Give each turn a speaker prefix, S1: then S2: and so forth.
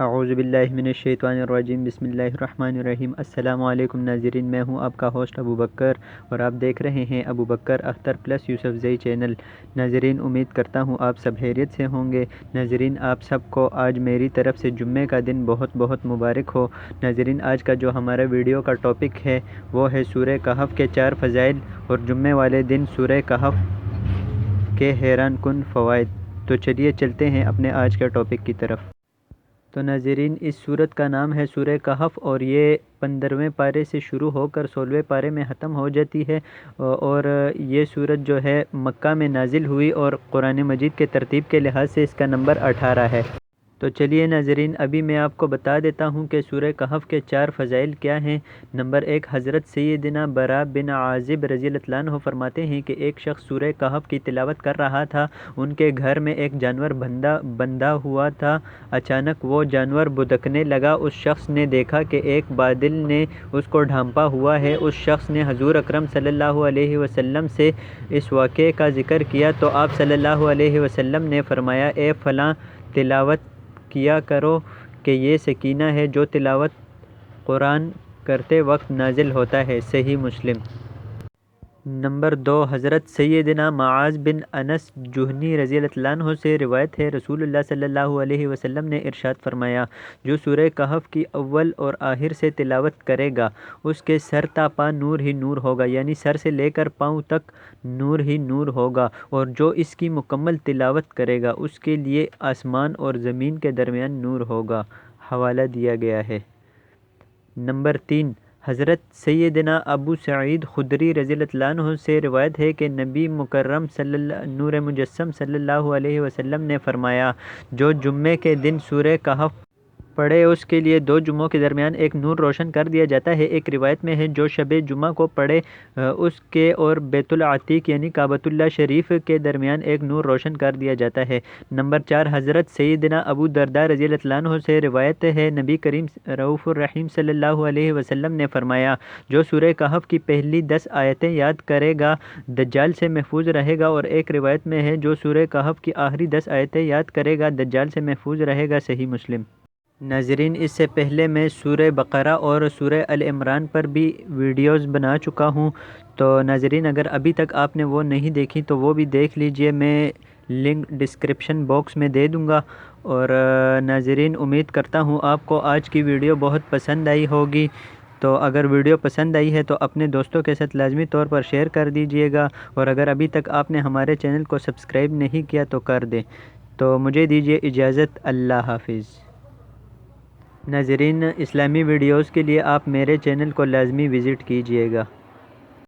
S1: اعوذ باللہ من الشیطان الرجیم، بسم اللہ الرحمن الرحیم۔ السلام علیکم ناظرین، میں ہوں آپ کا ہوسٹ ابو بکر اور آپ دیکھ رہے ہیں ابو بکر اختر پلس یوسف زئی چینل۔ ناظرین، امید کرتا ہوں آپ سب خیریت سے ہوں گے۔ ناظرین، آپ سب کو آج میری طرف سے جمعے کا دن بہت بہت مبارک ہو۔ ناظرین، آج کا جو ہمارا ویڈیو کا ٹاپک ہے وہ ہے سورہ کہف کے 4 فضائل اور جمعے والے دن سورہ کہف کے حیران کن فوائد۔ تو چلیے چلتے ہیں اپنے آج کے ٹاپک کی طرف۔ تو ناظرین، اس سورت کا نام ہے سورہ کہف اور یہ 15ویں پارے سے شروع ہو کر 16ویں پارے میں ختم ہو جاتی ہے، اور یہ سورت جو ہے مکہ میں نازل ہوئی اور قرآن مجید کے ترتیب کے لحاظ سے اس کا نمبر 18 ہے۔ تو چلیے ناظرین، ابھی میں آپ کو بتا دیتا ہوں کہ سورہ کہف کے 4 فضائل کیا ہیں۔ نمبر 1، حضرت سیدنا برا بن عازب رضی اللہ عنہ فرماتے ہیں کہ ایک شخص سورہ کہف کی تلاوت کر رہا تھا۔ ان کے گھر میں ایک جانور بندھا ہوا تھا۔ اچانک وہ جانور بھٹکنے لگا۔ اس شخص نے دیکھا کہ ایک بادل نے اس کو ڈھانپا ہوا ہے۔ اس شخص نے حضور اکرم صلی اللہ علیہ وسلم سے اس واقعے کا ذکر کیا تو آپ صلی اللہ علیہ وسلم نے فرمایا، اے فلاں، تلاوت کیا کرو کہ یہ سکینہ ہے جو تلاوت قرآن کرتے وقت نازل ہوتا ہے۔ صحیح مسلم۔ نمبر 2، حضرت سیدنا معاذ بن انس جہنی رضی اللہ عنہ سے روایت ہے، رسول اللہ صلی اللہ علیہ وسلم نے ارشاد فرمایا، جو سورہ کہف کی اول اور آخر سے تلاوت کرے گا اس کے سر تا پا نور ہی نور ہوگا، یعنی سر سے لے کر پاؤں تک نور ہی نور ہوگا، اور جو اس کی مکمل تلاوت کرے گا اس کے لیے آسمان اور زمین کے درمیان نور ہوگا۔ حوالہ دیا گیا ہے۔ نمبر 3، حضرت سیدنا ابو سعید خدری رضی اللہ عنہ سے روایت ہے کہ نبی مکرم نور مجسم صلی اللہ علیہ وسلم نے فرمایا، جو جمعے کے دن سورہ کہف پڑھے اس کے لیے 2 جمعوں کے درمیان ایک نور روشن کر دیا جاتا ہے۔ ایک روایت میں ہے، جو شب جمعہ کو پڑھے اس کے اور بیت العتیق یعنی کعبۃ اللہ شریف کے درمیان ایک نور روشن کر دیا جاتا ہے۔ نمبر 4، حضرت سیدنا ابو درداء رضی اللہ عنہ سے روایت ہے، نبی کریم رؤوف الرحیم صلی اللہ علیہ وسلم نے فرمایا، جو سورہ کہف کی پہلی 10 آیتیں یاد کرے گا دجال سے محفوظ رہے گا، اور ایک روایت میں ہے، جو سورہ کہف کی آخری 10 آیتیں یاد کرے گا دجال سے محفوظ رہے گا۔ صحیح مسلم۔ ناظرین، اس سے پہلے میں سورہ بقرہ اور سورہ ال عمران پر بھی ویڈیوز بنا چکا ہوں، تو ناظرین اگر ابھی تک آپ نے وہ نہیں دیکھی تو وہ بھی دیکھ لیجئے، میں لنک ڈسکرپشن باکس میں دے دوں گا۔ اور ناظرین، امید کرتا ہوں آپ کو آج کی ویڈیو بہت پسند آئی ہوگی، تو اگر ویڈیو پسند آئی ہے تو اپنے دوستوں کے ساتھ لازمی طور پر شیئر کر دیجئے گا، اور اگر ابھی تک آپ نے ہمارے چینل کو سبسکرائب نہیں کیا تو کر دیں۔ تو مجھے دیجئے اجازت، اللہ حافظ۔ ناظرین، اسلامی ویڈیوز کے لیے آپ میرے چینل کو لازمی وزٹ کیجئے گا۔